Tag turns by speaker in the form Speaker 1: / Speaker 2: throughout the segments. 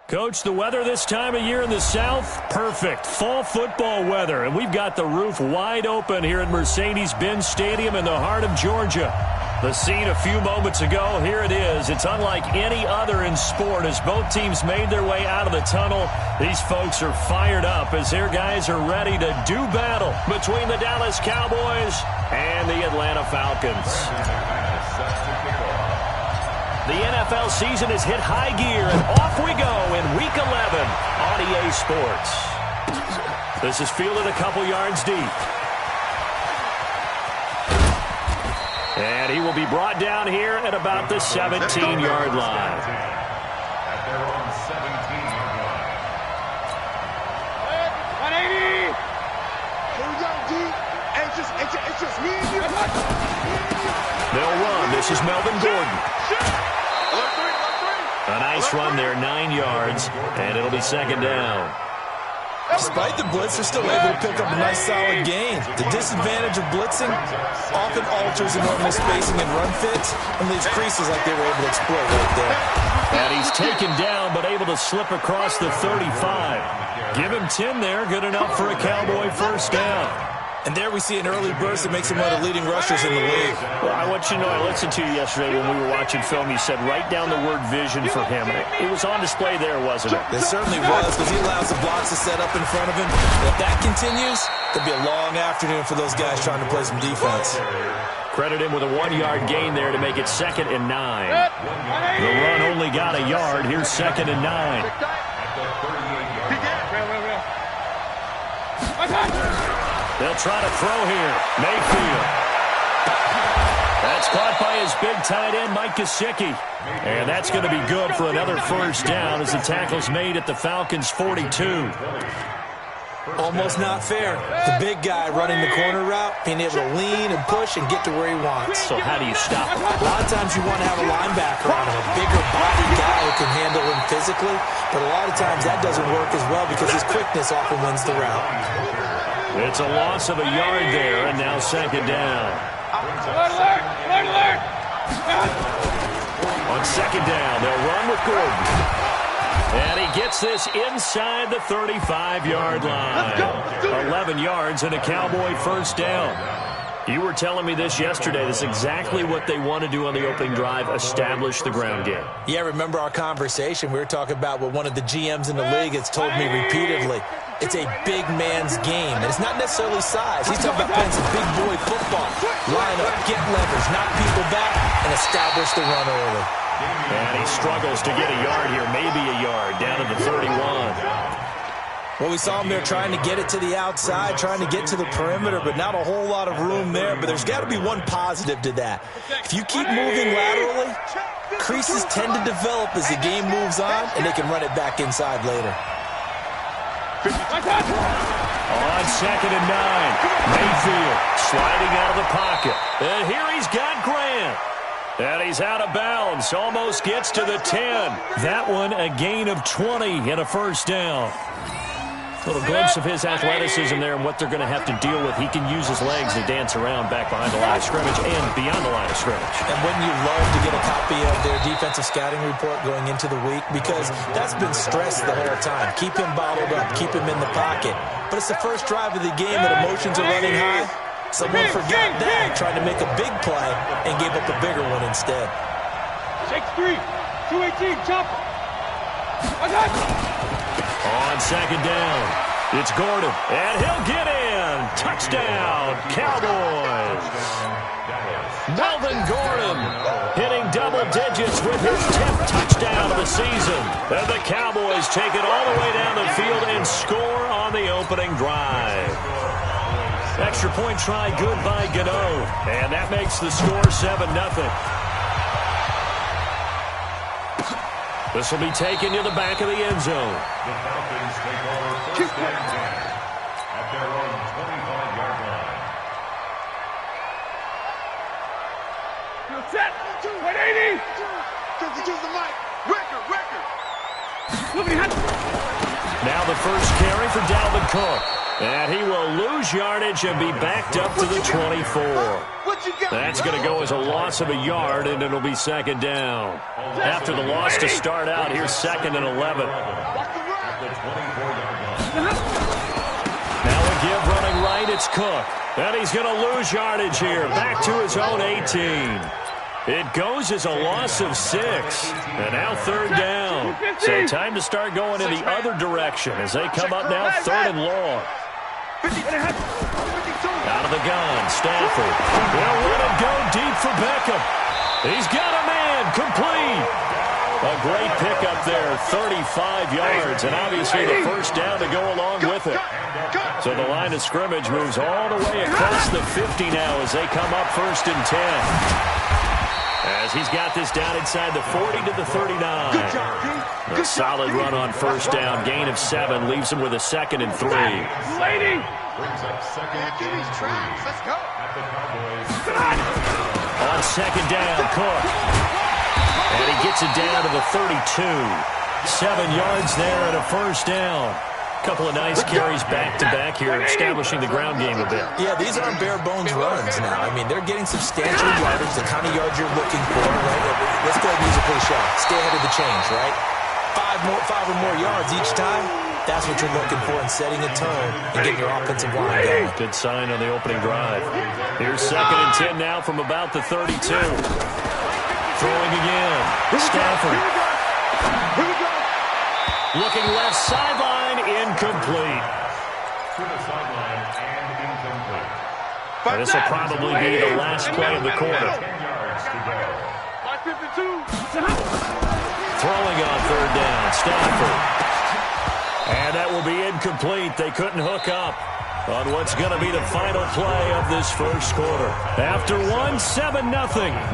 Speaker 1: Coach, the weather this time of year in the South, perfect. Fall football weather, and we've got the roof wide open here at Mercedes-Benz Stadium in the heart of Georgia. The scene a few moments ago, here it is. It's unlike any other in sport as both teams made their way out of the tunnel. These folks are fired up as their guys are ready to do battle between the Dallas Cowboys and the Atlanta Falcons. The NFL season has hit high gear, and off we go in Week 11 on EA Sports. This is fielded a couple yards deep. And he will be brought down here at about the 17-yard line.
Speaker 2: At their own 17-yard line.
Speaker 3: 180! Here we go, D. It's just me and you.
Speaker 1: They'll run. This is Melvin Gordon. A nice run there, 9 yards, and it'll be second down.
Speaker 4: Despite the blitz, they're still able to pick up a nice solid gain. The disadvantage of blitzing often alters the normal spacing and run fits and leaves creases like they were able to exploit right there.
Speaker 1: And he's taken down but able to slip across the 35. Give him 10 there, good enough for a Cowboy first down.
Speaker 4: And there we see an early burst that makes him one of the leading rushers in the league.
Speaker 1: Well, I want you to know, I listened to you yesterday when we were watching film. You said write down the word vision for him. It was on display there, wasn't it?
Speaker 4: It certainly was, because he allows the blocks to set up in front of him. And if that continues, there'll be a long afternoon for those guys trying to play some defense.
Speaker 1: Credit him with a 1-yard gain there to make it 2nd and 9. The run only got a yard. Here's 2nd and 9. They'll try to throw here. Mayfield. That's caught by his big tight end, Mike Gesicki. And that's going to be good for another first down as the tackle's made at the Falcons' 42.
Speaker 4: Almost not fair. The big guy running the corner route, being able to lean and push and get to where he wants.
Speaker 1: So how do you stop him?
Speaker 4: A lot of times you want to have a linebacker on him, a bigger body guy who can handle him physically. But a lot of times that doesn't work as well because his quickness often wins the route.
Speaker 1: It's a loss of a yard there, and now second down.
Speaker 3: Alert!
Speaker 1: On second down, they'll run with Gordon. And he gets this inside the 35-yard line. 11 yards and a Cowboy first down. You were telling me this yesterday. This is exactly what they want to do on the opening drive, establish the ground game.
Speaker 4: Yeah, remember our conversation? We were talking about what one of the GMs in the league has told me repeatedly. It's a big man's game, and it's not necessarily size. He's talking about playing some big boy football. Line up, get leverage, knock people back, and establish the run early.
Speaker 1: And he struggles to get a yard here, maybe a yard, down to the 31.
Speaker 4: Well, we saw him there trying to get it to the outside, trying to get to the perimeter, but not a whole lot of room there. But there's got to be one positive to that. If you keep moving laterally, creases tend to develop as the game moves on, and they can run it back inside later.
Speaker 1: On second and 9, Mayfield sliding out of the pocket. And here he's got Grant. And he's out of bounds, almost gets to the 10. That one a gain of 20 and a first down. Little glimpse of his athleticism there and what they're going to have to deal with. He can use his legs to dance around back behind the line of scrimmage and beyond the line of scrimmage.
Speaker 4: And wouldn't you love to get a copy of their defensive scouting report going into the week? Because that's been stressed the whole time. Keep him bottled up, keep him in the pocket. But it's the first drive of the game and emotions are running high. Someone forgot that, trying to make a big play and gave up a bigger one instead.
Speaker 3: Shake 3, 218, jump.
Speaker 1: On second down, it's Gordon, and he'll get in. Touchdown, Cowboys. Melvin Gordon hitting double digits with his 10th touchdown of the season. And the Cowboys take it all the way down the field and score on the opening drive. Extra point try good by Gano, and that makes the score 7-0. This will be taken to the back of the end zone.
Speaker 2: The Falcons take over first and 10 at their own 25-yard line.
Speaker 3: You're set. 180. Just the mic. Record.
Speaker 1: Now the first carry for Dalvin Cook. And he will lose yardage and be backed up to the 24. That's going to go as a loss of a yard, and it'll be second down. After the loss to start out, here's 2nd and 11. Now a give running right, it's Cook. And he's going to lose yardage here, back to his own 18. It goes as a loss of 6. And now 3rd down. So time to start going in the other direction as they come up now 3rd and long. Out of the gun, Stafford. They'll let it go deep for Beckham. He's got a man, complete. A great pickup there, 35 yards, and obviously the first down to go along with it. So the line of scrimmage moves all the way across the 50 now as they come up 1st and 10. As he's got this down inside the 40 to the 39. A solid run on 1st down, gain of 7, leaves him with a 2nd and 3.
Speaker 3: Lady!
Speaker 1: On 2nd down, Cook. And he gets it down to the 32. 7 yards there and a 1st down. Couple of nice carries back-to-back here, establishing the ground game a bit.
Speaker 4: Yeah, these aren't bare-bones runs now. I mean, they're getting substantial yardage, the kind of yards you're looking for, right? Let's go ahead and use a pretty shot. Stay ahead of the chains, right? 5 or more yards each time. That's what you're looking for in setting a tone and getting your offensive line going.
Speaker 1: Good sign on the opening drive. Here's 2nd and 10 now from about the 32. Throwing again. Stafford.
Speaker 3: Here we go.
Speaker 1: Looking left sideline, incomplete.
Speaker 2: To the sideline and incomplete.
Speaker 1: And this will probably be the last play of the quarter.
Speaker 2: 10 yards to go.
Speaker 3: 552.
Speaker 1: Throwing on 3rd down, Stafford. And that will be incomplete. They couldn't hook up on what's going to be the final play of this first quarter. After 7-0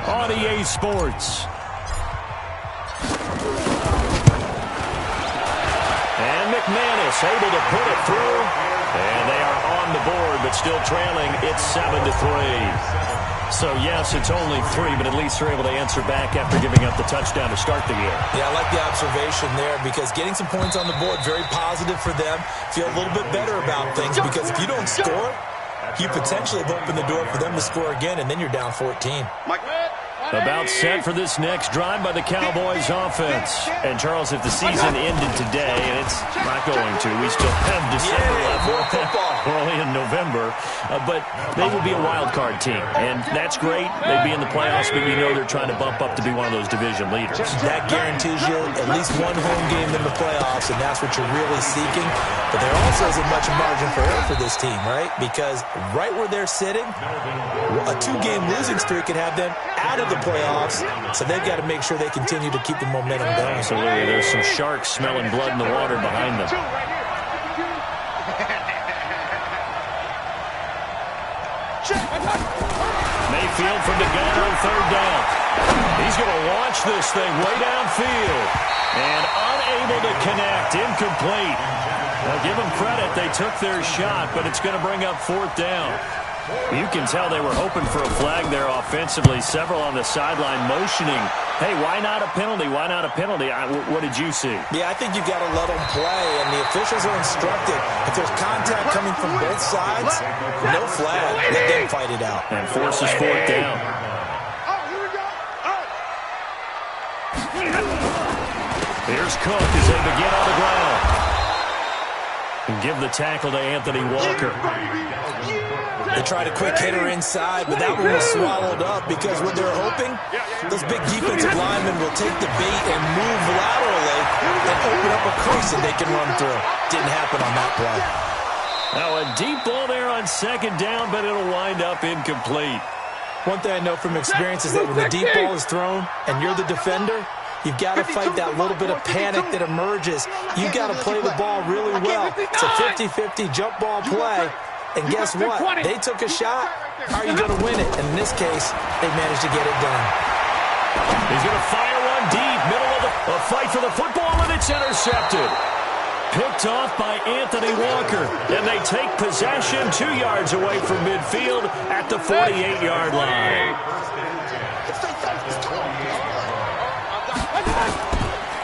Speaker 1: on EA Sports. And McManus able to put it through. And they are on the board, but still trailing. It's 7-3. So, yes, it's only 3, but at least they're able to answer back after giving up the touchdown to start the year.
Speaker 4: Yeah, I like the observation there because getting some points on the board, very positive for them. Feel a little bit better about things because if you don't score, you potentially have opened the door for them to score again, and then you're down 14.
Speaker 1: About set for this next drive by the Cowboys offense. And, Charles, if the season ended today, and it's not going to, we still have December left.
Speaker 4: More football.
Speaker 1: We're only in November. But they would be a wild card team. And that's great. They'd be in the playoffs, but you know they're trying to bump up to be one of those division leaders.
Speaker 4: That guarantees you at least one home game in the playoffs, and that's what you're really seeking. But there also isn't much margin for error for this team, right? Because right where they're sitting, a 2-game losing streak could have them out of the playoffs, so they've got to make sure they continue to keep the momentum going.
Speaker 1: Absolutely. There's some sharks smelling blood in the water behind them. Mayfield from the gun on 3rd down. He's going to launch this thing way downfield. And unable to connect. Incomplete. Now, give them credit. They took their shot, but it's going to bring up 4th down. You can tell they were hoping for a flag there offensively. Several on the sideline motioning. Hey, why not a penalty? Why not a penalty? What did you see?
Speaker 4: Yeah, I think you've got to let them play, and the officials are instructed. If there's contact coming from both sides, no flag. Let them fight it out.
Speaker 1: And forces 4th down. Here's Cook as they begin on the ground. And give the tackle to Anthony Walker.
Speaker 4: They tried a quick hitter inside, but that one was swallowed up because what they're hoping, those big defensive linemen will take the bait and move laterally and open up a crease that they can run through. Didn't happen on that play.
Speaker 1: Now a deep ball there on 2nd down, but it'll wind up incomplete.
Speaker 4: One thing I know from experience is that when the deep ball is thrown and you're the defender, you've got to fight that little bit of panic that emerges. You've got to play the ball really well. It's a 50-50 jump ball play. And guess what? They took a shot. How are you going to win it? And in this case, they managed to get it done.
Speaker 1: He's going to fire one deep. Middle of the fight for the football, and it's intercepted. Picked off by Anthony Walker. And they take possession 2 yards away from midfield at the 48-yard line.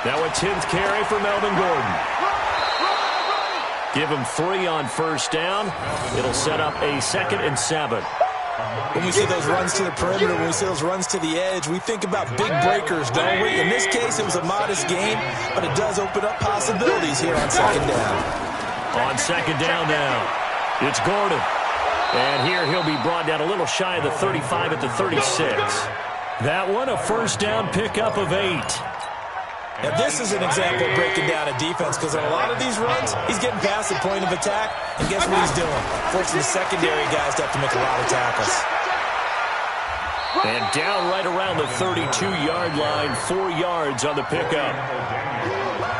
Speaker 1: Now a 10th carry for Melvin Gordon. Give him 3 on 1st down. It'll set up a 2nd and 7.
Speaker 4: When we see those runs to the perimeter, when we see those runs to the edge, we think about big breakers, don't we? In this case, it was a modest gain, but it does open up possibilities here on second down.
Speaker 1: On second down now, it's Gordon. And here he'll be brought down a little shy of the 35 at the 36. That one, a first down pickup of 8.
Speaker 4: Now, this is an example of breaking down a defense, because on a lot of these runs, he's getting past the point of attack, and guess what he's doing? Forcing the secondary guys to have to make a lot of tackles.
Speaker 1: And down right around the 32-yard line, 4 yards on the pickup.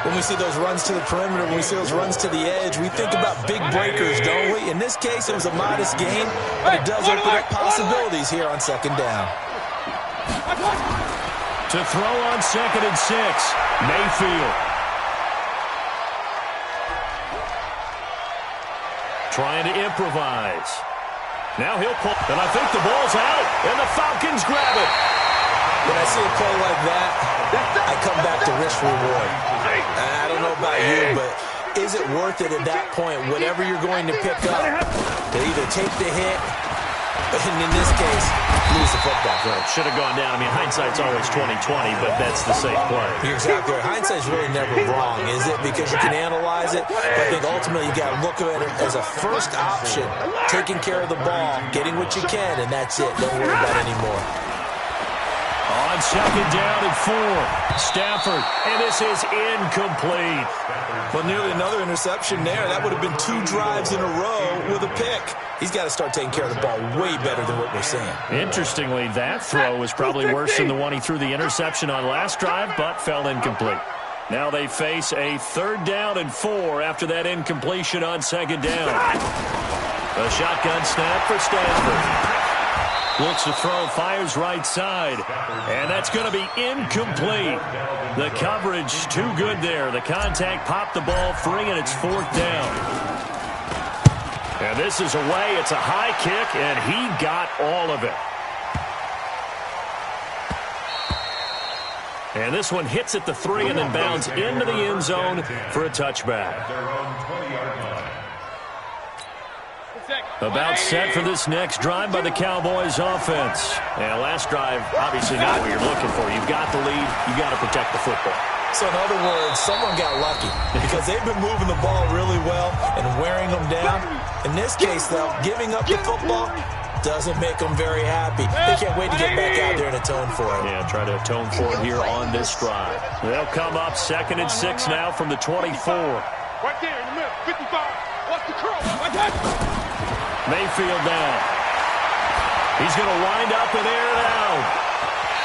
Speaker 4: When we see those runs to the perimeter, when we see those runs to the edge, we think about big breakers, don't we? In this case, it was a modest gain, but it does open up possibilities here on second down.
Speaker 1: To throw on 2nd and 6, Mayfield. Trying to improvise. Now he'll pull, and I think the ball's out, and the Falcons grab it.
Speaker 4: When I see a play like that, I come back to risk reward. I don't know about you, but is it worth it at that point, whatever you're going to pick up, to either take the hit, and in this case, lose the football?
Speaker 1: Well, it should have gone down. I mean, hindsight's always 20/20, but that's the safe play.
Speaker 4: You're exactly right. Hindsight's really never wrong, is it? Because you can analyze it, but I think ultimately you got to look at it as a first option, taking care of the ball, getting what you can, and that's it. Don't worry about it anymore.
Speaker 1: On second down and 4, Stafford, and this is incomplete.
Speaker 4: Well, nearly another interception there. That would have been 2 drives in a row with a pick. He's got to start taking care of the ball way better than what we're seeing.
Speaker 1: Interestingly, that throw was probably worse than the one he threw the interception on last drive, but fell incomplete. Now they face a 3rd down and 4 after that incompletion on second down. A shotgun snap for Stafford. Looks to throw, fires right side, and that's going to be incomplete. The coverage too good there. The contact popped the ball free, and it's 4th down. And this is away. It's a high kick, and he got all of it. And this one hits at the 3 and then bounds into the end zone for a touchback. About set for this next drive by the Cowboys offense. And last drive, obviously not what you're looking for. You've got the lead. You've got to protect the football.
Speaker 4: So in other words, someone got lucky because they've been moving the ball really well and wearing them down. In this case, though, giving up the football doesn't make them very happy. They can't wait to get back out there and atone for it.
Speaker 1: Yeah, try to atone for it here on this drive. They'll come up 2nd and 6 now from the 24.
Speaker 3: Right there in the middle, 55. Watch the curl. Like that.
Speaker 1: Mayfield down. He's going to wind up and air it out.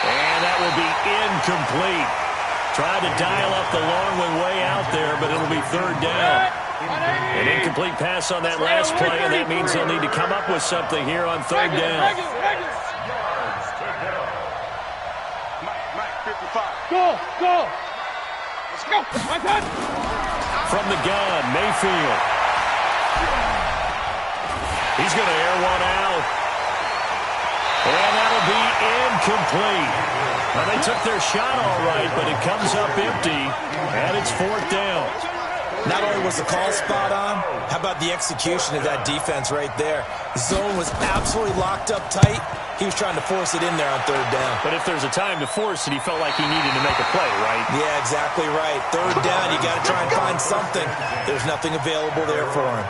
Speaker 1: And that will be incomplete. Tried to dial up the long one way out there, but it'll be 3rd down. An incomplete pass on that last play, and that means they'll need to come up with something here on 3rd down.
Speaker 3: Mike, 55. Go. Let's go. Like that.
Speaker 1: From the gun, Mayfield. He's going to air one out. And that'll be incomplete. Now, they took their shot all right, but it comes up empty, and it's 4th down.
Speaker 4: Not only was the call spot on, how about the execution of that defense right there? The zone was absolutely locked up tight. He was trying to force it in there on 3rd down.
Speaker 1: But if there's a time to force it, he felt like he needed to make a play, right?
Speaker 4: Yeah, exactly right. 3rd down, you got to try and find something. There's nothing available there for him.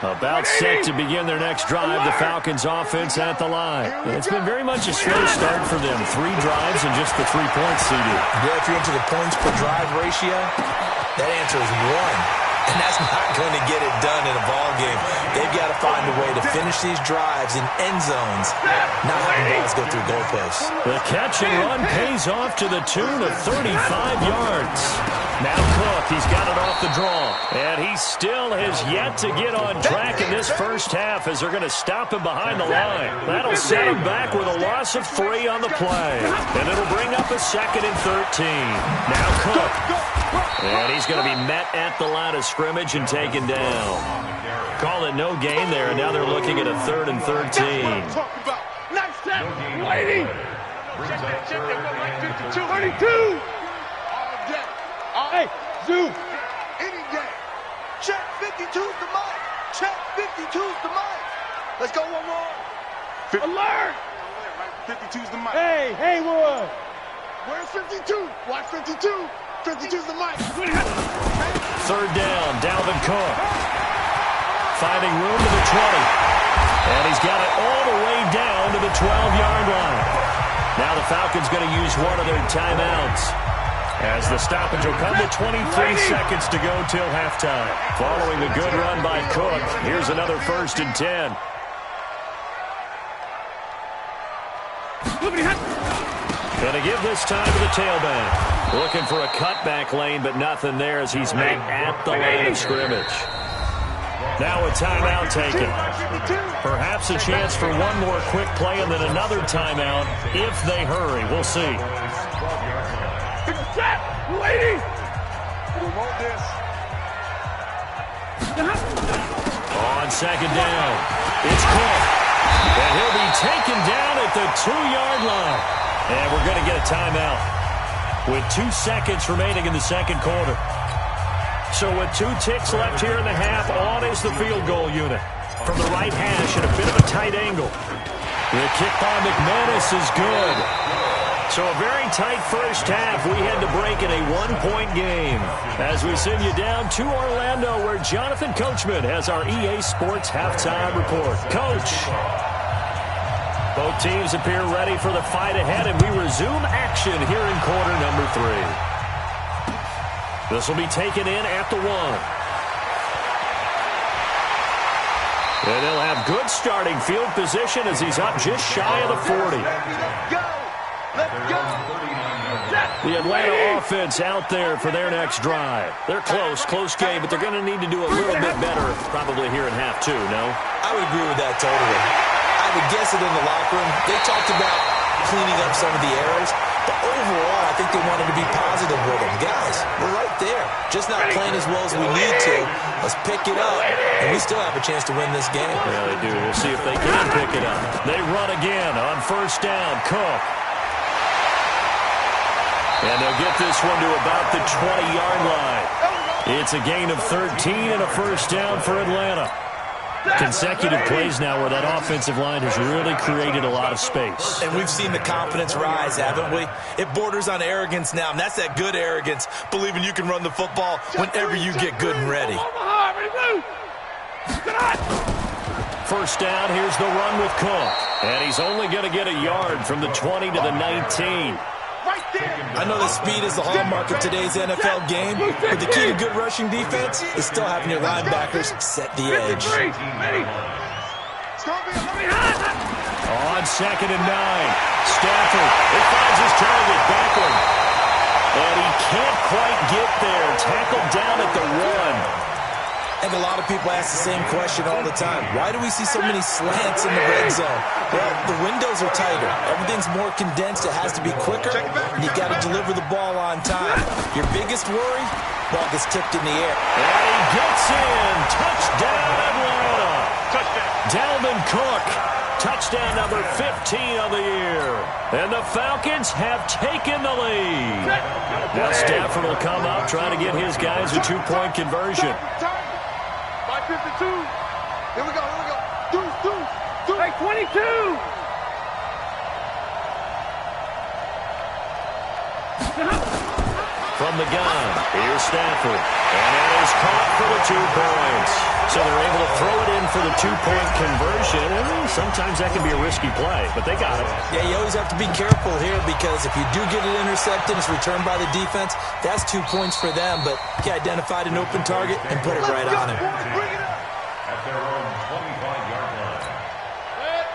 Speaker 1: About set to begin their next drive, the Falcons offense at the line. It's been very much a slow start for them. 3 drives and just the 3 points, CD.
Speaker 4: Yeah, if you're into the points per drive ratio, that answer is 1. And that's not going to get it done in a ball game. They've got to find a way to finish these drives in end zones, not letting balls go through goalposts.
Speaker 1: The catch and run pays off to the tune of 35 yards. Now Cook, he's got it off the draw. And he still has yet to get on track in this first half as they're going to stop him behind the line. That'll set him back with a loss of 3 on the play. And it'll bring up a 2nd and 13. Now Cook. And he's going to be met at the line of scrimmage and taken down. Call it no gain there, and now they're looking at a 3rd and 13.
Speaker 3: Nice tap, lady. Check that 52. 32. All day. Hey, Zoo. Any day. Check 52's the mic. Check 52's the mic. Let's go one more.
Speaker 5: Alert!
Speaker 3: 52's the mic.
Speaker 5: Hey, Haywood!
Speaker 3: Where's 52? Watch 52. 52's the mic.
Speaker 1: Third down, Dalvin Cook. Finding room to the 20. And he's got it all the way down to the 12-yard line. Now the Falcons going to use one of their timeouts, as the stoppage will come to 23 seconds to go till halftime. Following the good run by Cook, here's another 1st and 10. Going to give this time to the tailback. Looking for a cutback lane, but nothing there as he's met at the line of scrimmage. Now a timeout taken. Perhaps a chance for one more quick play and then another timeout if they hurry. We'll see.
Speaker 5: Lady!
Speaker 1: On 2nd down, it's Cook. And he'll be taken down at the 2-yard line. And we're going to get a timeout with 2 seconds remaining in the second quarter. So with 2 ticks left here in the half, on is the field goal unit. From the right hash at a bit of a tight angle. The kick by McManus is good. So a very tight first half. We had to break in a 1-point game as we send you down to Orlando, where Jonathan Coachman has our EA Sports halftime report. Coach. Both teams appear ready for the fight ahead, and we resume action here in quarter number 3. This will be taken in at the 1. And they'll have good starting field position as he's up just shy of the 40. The Atlanta offense out there for their next drive. They're close game, but they're going to need to do a little bit better probably here in half 2, no?
Speaker 4: I would agree with that totally. I would guess it in the locker room. They talked about cleaning up some of the errors, but overall, I think they wanted to be positive with them. Guys, we're right there. Just not playing as well as we need to. Let's pick it up, and we still have a chance to win this game.
Speaker 1: Yeah, they do. We'll see if they can pick it up. They run again on 1st down. Cook. And they'll get this one to about the 20-yard line. It's a gain of 13 and a 1st down for Atlanta. Consecutive plays now where that offensive line has really created a lot of space.
Speaker 4: And we've seen the confidence rise, haven't we? It borders on arrogance now, and that's that good arrogance, believing you can run the football whenever you get good and ready.
Speaker 1: 1st down, here's the run with Cook. And he's only going to get a yard from the 20 to the 19.
Speaker 4: I know that speed is the hallmark of today's NFL game, but the key to good rushing defense is still having your linebackers set the edge.
Speaker 1: On 2nd and 9, Stafford, it finds his target, Beckham. And he can't quite get there. Tackled down at the 1.
Speaker 4: I think a lot of people ask the same question all the time. Why do we see so many slants in the red zone? Well, the windows are tighter. Everything's more condensed. It has to be quicker, and you got to deliver the ball on time. Your biggest worry? Ball gets tipped in the air.
Speaker 1: And he gets in. Touchdown, Atlanta. Dalvin Cook. Touchdown number 15 of the year. And the Falcons have taken the lead. Now Stafford will come up, trying to get his guys a 2-point conversion.
Speaker 3: 52. Here we go. Deuce.
Speaker 5: Hey, 22.
Speaker 1: From the gun, here's Stafford. And that is caught for the 2 points. So they're able to throw it in for the 2-point conversion. Sometimes that can be a risky play, but they got it.
Speaker 4: Yeah, you always have to be careful here, because if you do get it intercepted, it's returned by the defense, that's 2 points for them. But he identified an open target and put it right on him.
Speaker 2: At their own 25-yard line.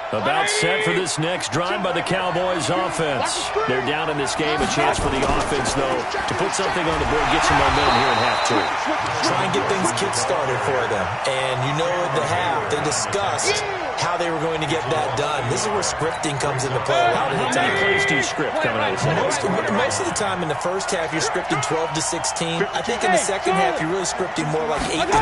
Speaker 1: About set for this next drive by the Cowboys offense. They're down in this game. A chance for the offense, though, to put something on the board, get some momentum here in half 2.
Speaker 4: Try and get things kick-started for them. And you know at the half, they discussed how they were going to get that done. This is where scripting comes into play a lot of the
Speaker 1: How many
Speaker 4: time.
Speaker 1: plays do you script coming out of the
Speaker 4: Most of the time in the first half, you're scripting 12 to 16. I think in the second half, you're really scripting more like 8 to 10.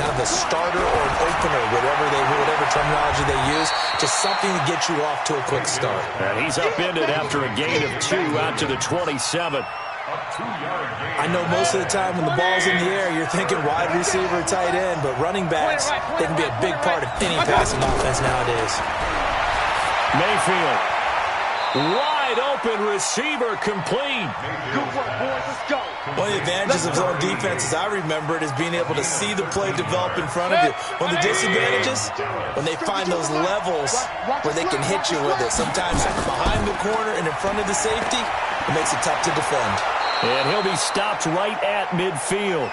Speaker 4: Kind of a starter or an opener, whatever terminology they use. Just something to get you off to a quick start.
Speaker 1: And he's upended after a gain of 2 out to the 27.
Speaker 2: 2-yard gain.
Speaker 4: I know most of the time when the ball's in the air, you're thinking wide receiver, tight end, but running backs, they can be a big part of any passing offense nowadays.
Speaker 1: Mayfield. Wide open receiver complete.
Speaker 3: Good work, boys. Let's go.
Speaker 4: One of the advantages of zone defense, as I remember it, is being able to see the play develop in front of you. One of the disadvantages, when they find those levels where they can hit you with it. Sometimes behind the corner and in front of the safety, it makes it tough to defend.
Speaker 1: And he'll be stopped right at midfield.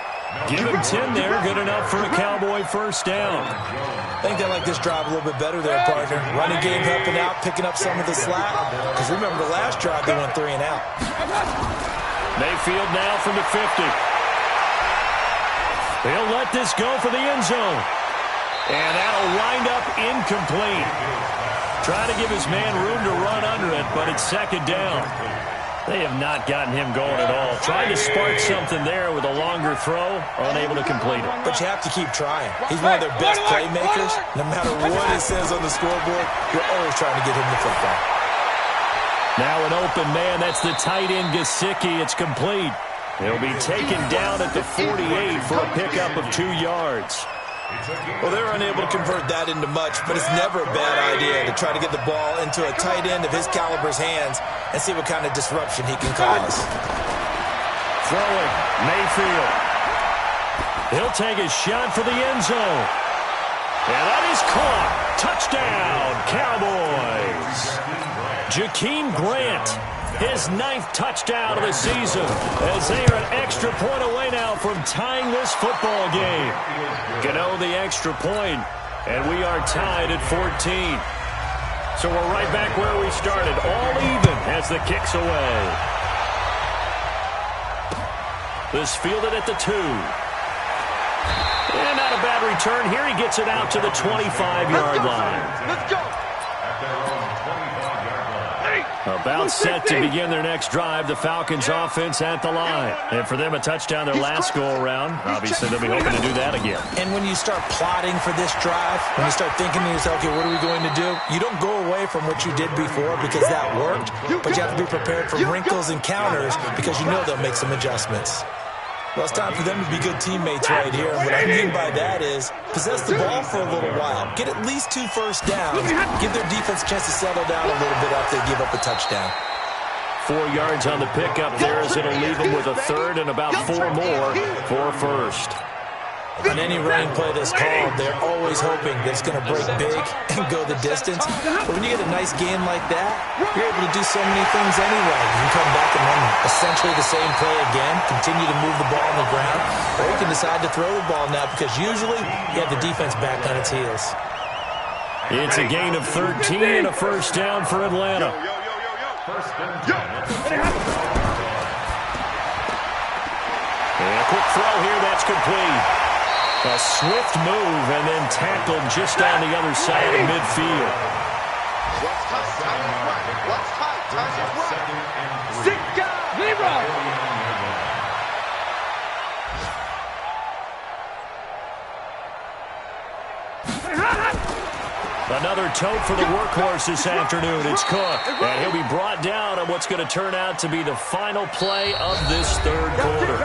Speaker 1: Give him 10 there, good enough for a Cowboy first down.
Speaker 4: I think they like this drive a little bit better there, partner. Running game helping out, picking up some of the slack. Because remember, the last drive, they went 3 and out.
Speaker 1: Mayfield now from the 50. He'll let this go for the end zone. And that'll wind up incomplete. Trying to give his man room to run under it, but it's second down. They have not gotten him going at all. Trying to spark something there with a longer throw, unable to complete it.
Speaker 4: But you have to keep trying. He's one of their best playmakers. No matter what it says on the scoreboard, you're always trying to get him the football.
Speaker 1: Now an open man. That's the tight end, Gesicki. It's complete. He'll be taken down at the 48 for a pickup of 2 yards.
Speaker 4: Well, they're unable to convert that into much, but it's never a bad idea to try to get the ball into a tight end of his caliber's hands and see what kind of disruption he can cause.
Speaker 1: Throwing, Mayfield. He'll take a shot for the end zone. And that is caught. Touchdown, Cowboys. Jakeem Grant, his 9th touchdown of the season, as they are an extra point away now from tying this football game. Gano the extra point, and we are tied at 14. So we're right back where we started, all even as the kick's away. This fielded at the 2. And not a bad return here. He gets it out to the 25-yard line.
Speaker 3: Let's go.
Speaker 1: About set to begin their next drive. The Falcons offense at the line. And for them, a touchdown their last go-around. Obviously, they'll be hoping to do that again.
Speaker 4: And when you start plotting for this drive, when you start thinking to yourself, okay, what are we going to do? You don't go away from what you did before because that worked, but you have to be prepared for wrinkles and counters because you know they'll make some adjustments. Well, it's time for them to be good teammates right here. And what I mean by that is possess the ball for a little while. Get at least 2 first downs. Give their defense a chance to settle down a little bit after they give up a touchdown.
Speaker 1: 4 yards on the pickup there as it'll leave them with a third and about 4 more for a first.
Speaker 4: On any running play that's called, they're always hoping that it's going to break big and go the distance. But when you get a nice gain like that, you're able to do so many things anyway. You can come back and run essentially the same play again, continue to move the ball on the ground, or you can decide to throw the ball now because usually you have the defense back on its heels.
Speaker 1: It's a gain of 13 and a first down for Atlanta. And a quick throw here, that's complete. A swift move and then tackled just on the other side of midfield.
Speaker 3: What's tight? Time is right. What's tight? Time is right. 6 guys. Zero.
Speaker 1: Another tote for the workhorse this afternoon. It's Cook, and he'll be brought down on what's going to turn out to be the final play of this third quarter.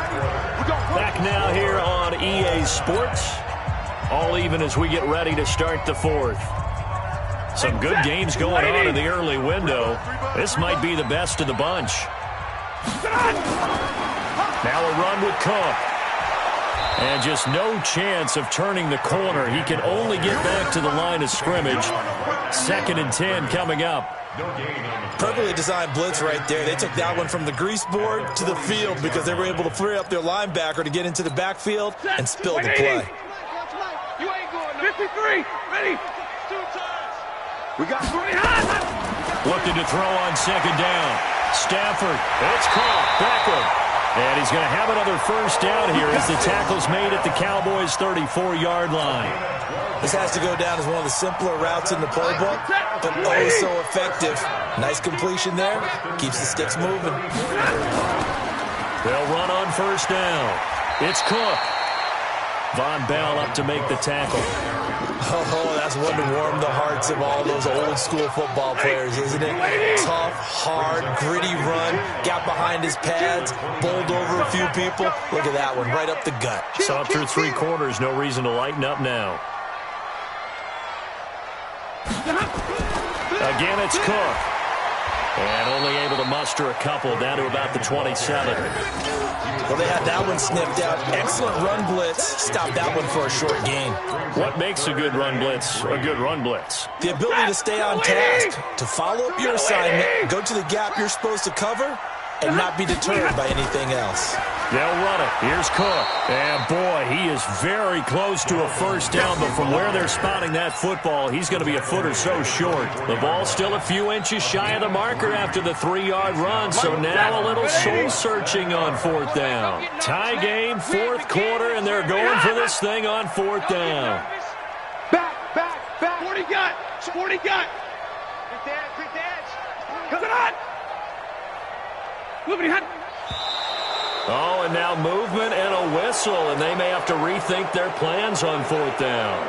Speaker 1: Back now here on EA Sports. All even as we get ready to start the fourth. Some good games going on in the early window. This might be the best of the bunch. Now a run with Cook. And just no chance of turning the corner. He can only get back to the line of scrimmage. 2nd and 10 coming up.
Speaker 4: Perfectly designed blitz right there. They took that one from the grease board to the field because they were able to free up their linebacker to get into the backfield and spill the play.
Speaker 5: You ain't going no. 53. Ready. 2 times.
Speaker 3: We got
Speaker 5: 3.
Speaker 1: Looking to throw on 2nd down. Stafford. It's caught. Beckham. And he's going to have another first down here as the tackle's made at the Cowboys' 34-yard line.
Speaker 4: This has to go down as one of the simpler routes in the playbook, but oh so effective. Nice completion there. Keeps the sticks moving.
Speaker 1: They'll run on first down. It's Cook. Von Bell up to make the tackle.
Speaker 4: Oh, That's one to warm the hearts of all those old-school football players, isn't it? Tough, hard, gritty run, got behind his pads, bowled over a few people. Look at that one, right up the gut.
Speaker 1: Saw through 3 quarters, no reason to lighten up now. Again, it's Cook. And only able to muster a couple, down to about the 27.
Speaker 4: Well, they had that one sniffed out. Excellent run blitz. Stopped that one for a short gain.
Speaker 1: What makes a good run blitz a good run blitz?
Speaker 4: The ability to stay on task, to follow up your assignment, go to the gap you're supposed to cover, and not be deterred by anything else.
Speaker 1: They'll run it. Here's Cook. And, boy, he is very close to a first down, but from where they're spotting that football, he's going to be a foot or so short. The ball's still a few inches shy of the marker after the 3-yard run, so now a little soul-searching on 4th down. Tie game, 4th quarter, and they're going for this thing on 4th down.
Speaker 5: Back. 40 got. Quick dash. Coming on. Moving hot.
Speaker 1: Oh, and now movement and a whistle, and they may have to rethink their plans on 4th down.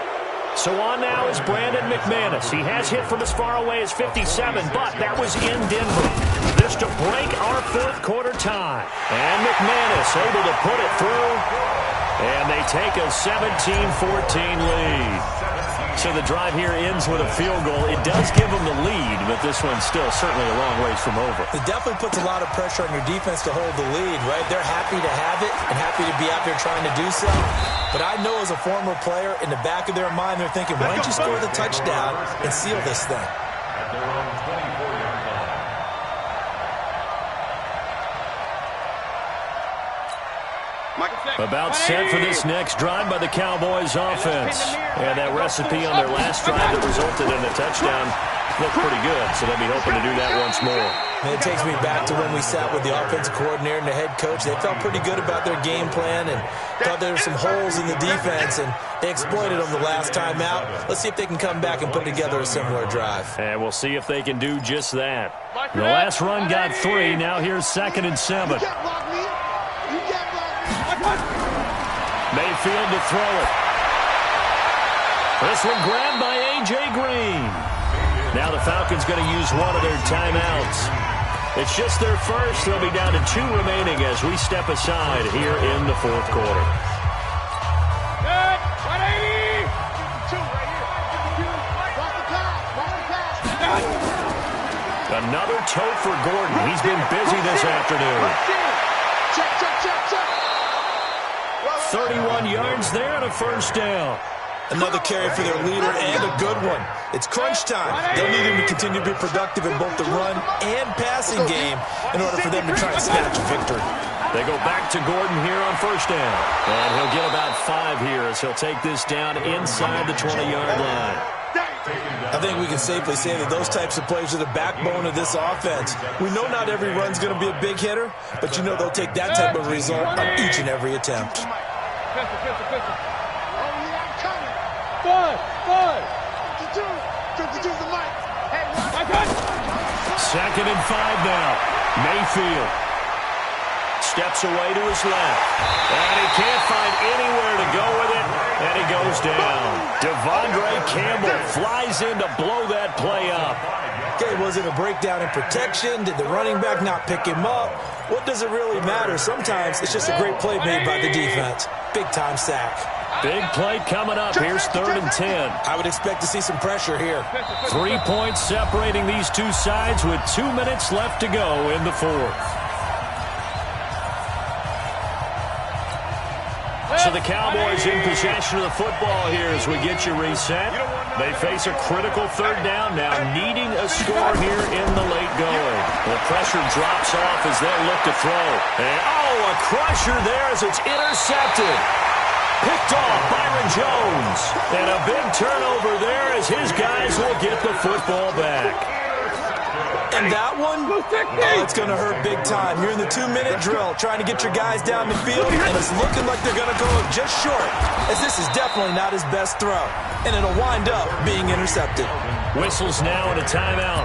Speaker 1: So on now is Brandon McManus. He has hit from as far away as 57, but that was in Denver. This to break our 4th quarter tie. And McManus able to put it through, and they take a 17-14 lead. So the drive here ends with a field goal. It does give them the lead, but this one's still certainly a long ways from over.
Speaker 4: It definitely puts a lot of pressure on your defense to hold the lead, right? They're happy to have it and happy to be out there trying to do so. But I know as a former player, in the back of their mind, they're thinking, why don't you score the touchdown and seal this thing?
Speaker 2: At their own 24-yard line.
Speaker 1: About set for this next drive by the Cowboys offense. And that recipe on their last drive that resulted in a touchdown looked pretty good, so they'll be hoping to do that once more.
Speaker 4: And it takes me back to when we sat with the offensive coordinator and the head coach. They felt pretty good about their game plan and thought there were some holes in the defense, and they exploited them the last time out. Let's see if they can come back and put together a similar drive.
Speaker 1: And we'll see if they can do just that. The last run got 3. Now here's 2nd and 7. Mayfield to throw it. This one grabbed by A.J. Green. Now the Falcons going to use one of their timeouts. It's just their first. They'll be down to 2 remaining as we step aside here in the 4th quarter.
Speaker 5: Good. 180. 2 right here.
Speaker 1: Another tote for Gordon. He's been busy this afternoon.
Speaker 3: Check.
Speaker 1: 31 yards there and a first down.
Speaker 4: Another carry for their leader and a good one. It's crunch time. They'll need him to continue to be productive in both the run and passing game in order for them to try and snatch a victory.
Speaker 1: They go back to Gordon here on first down. And he'll get about 5 here as he'll take this down inside the 20-yard line.
Speaker 4: I think we can safely say that those types of plays are the backbone of this offense. We know not every run's going to be a big hitter, but you know they'll take that type of result on each and every attempt.
Speaker 5: Pistol. Five.
Speaker 3: 52's the mic. Hey,
Speaker 1: Second and 5 now. Mayfield steps away to his left. And he can't find anywhere to go with it. And he goes down. Devondre Campbell flies in to blow that play up.
Speaker 4: Okay, was it a breakdown in protection? Did the running back not pick him up? What does it really matter? Sometimes it's just a great play made by the defense. Big-time sack.
Speaker 1: Big play coming up. Here's 3rd and 10.
Speaker 4: I would expect to see some pressure here.
Speaker 1: 3 points separating these two sides with 2 minutes left to go in the 4th. So the Cowboys in possession of the football here as we get you reset. They face a critical 3rd down now, needing a score here in the late going. The pressure drops off as they'll look to throw. And, a crusher there as it's intercepted. Picked off Byron Jones. And a big turnover there as his guys will get the football back.
Speaker 4: And that one, it's going to hurt big time. You're in the 2-minute drill trying to get your guys down the field, and it's looking like they're going to go just short, as this is definitely not his best throw, and it'll wind up being intercepted.
Speaker 1: Whistles now and a timeout.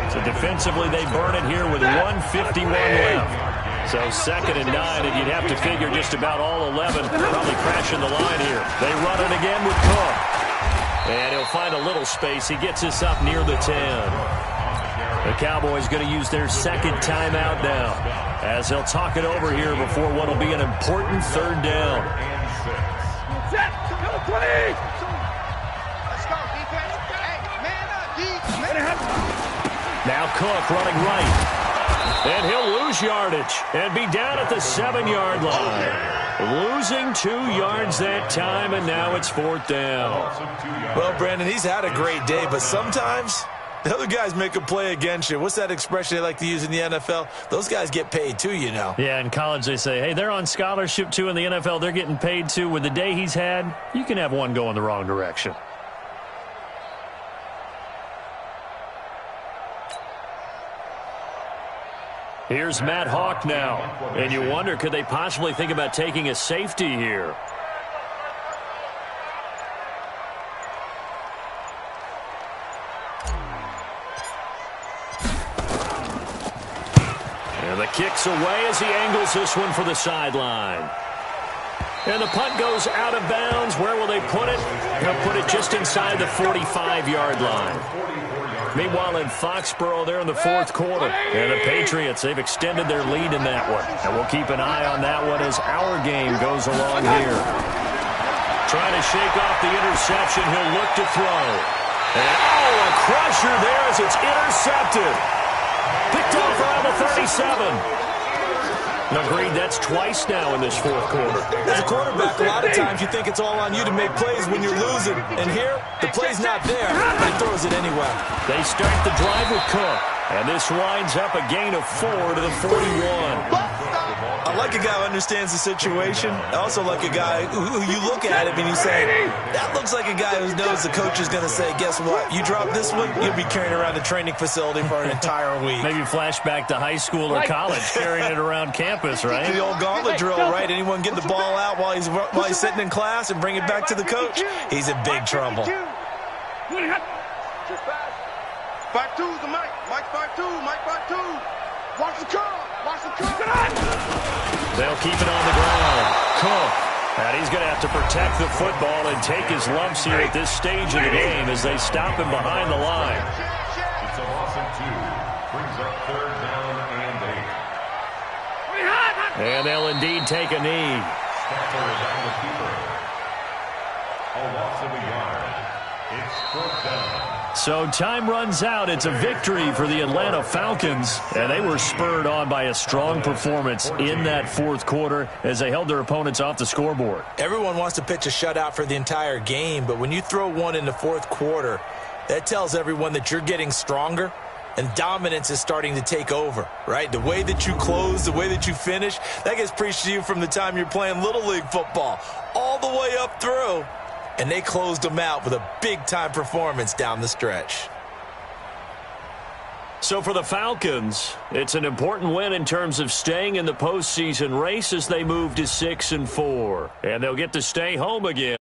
Speaker 1: So defensively, they burn it here with 1:51 left. So 2nd and 9, and you'd have to figure just about all 11 probably crashing the line here. They run it again with Cook. And he'll find a little space. He gets us up near the 10. The Cowboys going to use their second timeout now, as they'll talk it over here before what will be an important third down.
Speaker 5: Set. Go 20.
Speaker 3: Let's go, defense. Hey, man up,
Speaker 1: Now Cook running right. And he'll lose yardage and be down at the 7-yard line. Losing 2 yards that time, and now it's 4th down.
Speaker 4: Well, Brandon, he's had a great day, but sometimes the other guys make a play against you. What's that expression they like to use in the NFL? Those guys get paid too, you know.
Speaker 1: Yeah, in college they say, hey, they're on scholarship too. In the NFL, they're getting paid too. With the day he's had, you can have one go in the wrong direction. Here's Matt Hawk now. And you wonder, could they possibly think about taking a safety here? And the kick's away as he angles this one for the sideline. And the punt goes out of bounds. Where will they put it? They'll put it just inside the 45-yard line. Meanwhile, in Foxborough, they're in the 4th quarter. And the Patriots, they've extended their lead in that one. And we'll keep an eye on that one as our game goes along here. Trying to shake off the interception. He'll look to throw. And, a crusher there as it's intercepted. Picked off around the 37. Agreed, that's twice now in this 4th quarter.
Speaker 4: As a quarterback, a lot of times you think it's all on you to make plays when you're losing. And here, the play's not there, but he throws it anyway.
Speaker 1: They start the drive with Cook. And this winds up a gain of 4 to the 41.
Speaker 4: I like a guy who understands the situation. I also like a guy who you look at him and you say, that looks like a guy who knows the coach is going to say, guess what? You drop this one, you'll be carrying around the training facility for an entire week.
Speaker 1: Maybe flashback to high school or college, carrying it around campus, right?
Speaker 4: The old gauntlet drill, right? Anyone get the ball out while he's sitting in class and bring it back to the coach? He's in big trouble.
Speaker 3: 5-2's the Mike. Mike 5-2. Mike 5-2. Watch the car. Watch the car.
Speaker 1: They'll keep it on the ground. Cook. And he's going to have to protect the football and take his lumps here at this stage of the game as they stop him behind the line.
Speaker 2: It's a loss of 2. Brings up 3rd down and 8.
Speaker 1: And they'll indeed take a knee.
Speaker 2: Stafford is on the keeper. A loss of a yard. It's 4th down.
Speaker 1: So time runs out. It's a victory for the Atlanta Falcons. And they were spurred on by a strong performance in that 4th quarter as they held their opponents off the scoreboard.
Speaker 4: Everyone wants to pitch a shutout for the entire game, but when you throw one in the 4th quarter, that tells everyone that you're getting stronger and dominance is starting to take over, right? The way that you close, the way that you finish, that gets preached to you from the time you're playing Little League football all the way up through. And they closed them out with a big-time performance down the stretch.
Speaker 1: So for the Falcons, it's an important win in terms of staying in the postseason race as they move to 6-4. And they'll get to stay home again.